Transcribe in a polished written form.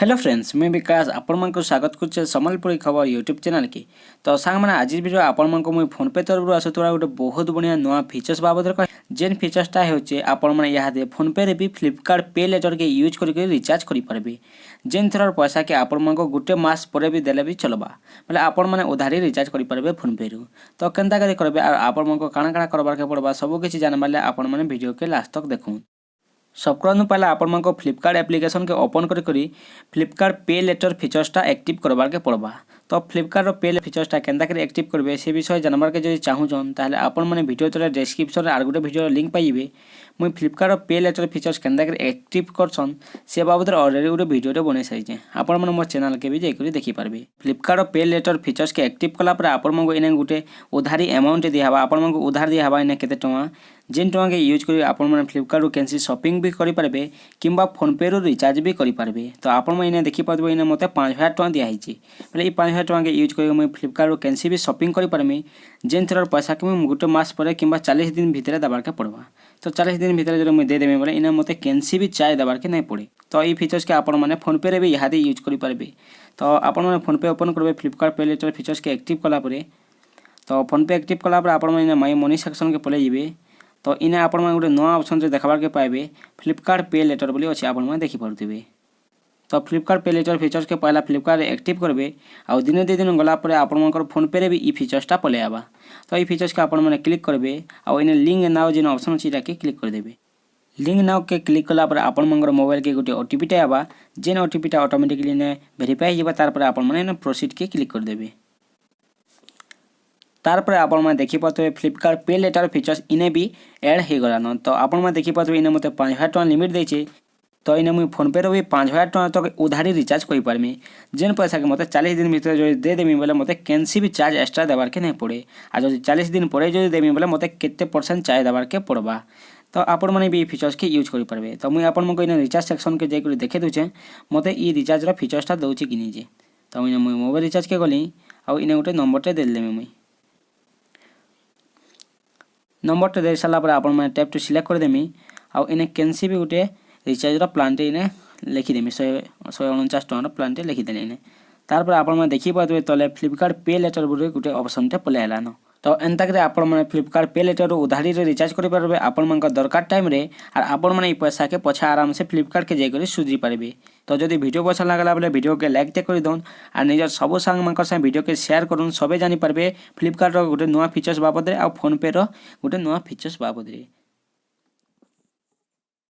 Hello friends मैं विकास आपण को स्वागत कर सम्बलपुरी खबर यूट्यूब चैनल की। तो सांग मैंने आज वीडियो आपण को मुझे फोन पे तरफ आसुरा गोटे बहुत बढ़िया नुआ फीचर्स बाबद जेन फीचर्सटा होचे आपण मैंने यहाँ फोन पे भी फ्लिपकार्ट पे लेटर के यूज करके रिचार्ज करेंगे। जेन थर पैसा के आपण को गोटे मास पर भी देले भी चलबा बोले आपण मैंने उधारी रिचार्ज करेंगे फोन पे रु। तो केन्ता करेंगे आपण को काଣା काଣା करबार के पड़वा सब किसी जानबार आपण मैंने वीडियो के लास्ट तक देखूँ। सबकरनु पहले आपण को फ्लिपकार्ट एप्लिकेशन के ओपन करी फ्लिपकार्ट पे लेटर फीचर्सटा एक्टिव करबार के पड़वा। तो फ्लिपकार्ट पे फीचर्सटा केन्ता कर एक्टिव करेंगे से विषय जानबार के जो चाहून ताहले आपण मैंने वीडियो तले डिस्क्रिप्शन आर गोटे वीडियो लिंक पाइबे। मुई फ्लिपकार्ट पे लेटर फीचर्स केन्ता कर एक्टिव करसन से बाबद ऑलरेडी गोटे वीडियो बन सारी आपण मैंने मो चैनल के भी जाकर देखी पारबे। फ्लिपकार्ट पे लेटर फीचर्स के एक्टिव कला आपण को इने गोटे उधारी अमाउंट दिहबा आपण को उधार दिहबा इने केते टका जेन टका के यूज कर आपण मैंने फ्लिपकार्ट कैंसी शॉपिंग भी करि पारबे किंबा फोन पे रो रिचार्ज भी करि पारबे। तो आपण मैंने देखि पारबे इने मते 5000 टका दिया हिची बोले ई 5000 टका के यूज कर मैं फ्लिपकार्ट कैंसी भी शॉपिंग करि पारमी जेन थर पैसा के मैं गोटे मास पर किंबा 40 दिन भितर दबार के पड़वा। तो 40 दिन भितर जो मैं दे देबे बोले इने मते कैंसी भी चाय दबार के नहीं पड़े। तो ई फीचर्स के आपण मैंने फोन पे रे भी यहाँ यूज करि पारबे। तो आपण मैंने फोन पे ओपन करबे फ्लिपकार्ट पे लेटर फीचर्स के एक्टिव कला परे। तो फोन पे एक्टिव कला पर आपण मैंने माई मनी सेक्शन के पले जिबे। तो इने आपण गोटे नुआ ऑप्शन देखार के पाइबे फ्लिपकार्ट पे लेटर बोली अच्छे आपण देखी पारे। तो फ्लिपकार्ट पे लेटर फीचर्स के पहला फ्लिपकार्ट एक्टिव करेंगे आउ दिन दे दिन गलापर आपण फोन पे भी ई फीचर्सटा पलै आवा। तो ये फीचर्स के आपण मैंने क्लिक करेंगे आउ इन लिंक नाउ जेन ऑप्शन अच्छी के क्लिक करदेवे। लिंक नाउ के क्लिक कलापर आपण मोबाइल के गोटे ओटीपी आवा जेन ओटीपीटा ऑटोमेटिकली ने वेरीफाई होगा तार आपण मैंने प्रोसीड के क्लिक करदेवे। तारपर आपण मैंने देखी पाते फ्लिपकार्ट पे लेटर फीचर्स इने भी एड हो गलान। तो आपण मैंने देखी पाते इने मते 5000 टका लिमिट देछे। तो इने मुई फोन पे भी 5000 टका तक उधारी रिचार्ज कर पारमी जेन पैसा के मते 40 दिन भीतर जो दे देमी बोले मते कैंसी भी चार्ज एक्स्ट्रा देबार के नहीं पड़े। आ जो 40 दिन पर जो देमी बोले मते केते परसेंट चार्ज देबार के पड़वा। तो आपण मैंने भी फीचर्स के यूज कर पारबे। तो मुई आपण को इन रिचार्ज सेक्शन के जाकर देखे दूचे मते ई रिचार्ज रा फीचर्सटा दउची कि नहीं जे। तो मुई मोबाइल रिचार्ज के गली आ इने गोटे नंबरटे दे देमी मुई नंबर दे सारापर आप टैप टू सिलेक्ट करदेमी आउ इने कैंसी भी गोटे रिचार्ज प्लानटे इने लिखिदेमी 149 टकर प्लानटे लिखिदेली इने। तारपर आप देखी पाते तले फ्लिपकार्ट पे लेटर बोले गोटे ऑप्शनटे पलै आलान। तो एंता करे आपण मैंने फ्लिपकार्ट पे लेटर उधारी रे रिचार्ज कर पारबे आपण मन दरकार टाइम रे और आपण मैंने पैसा के पछा आराम से फ्लिपकार्ट के जाकर सुझी पारबे। तो जदि वीडियो पसंद लागला बोले वीडियो के लाइक ते कर दौन और निजर सब सांग मान संग वीडियो के शेयर करूँ सबे जानी पारबे फ्लिपकार्ट गोटे नुआ फीचर्स बाबद आ फोन पे गोटे नुआ फीचर्स बाबद।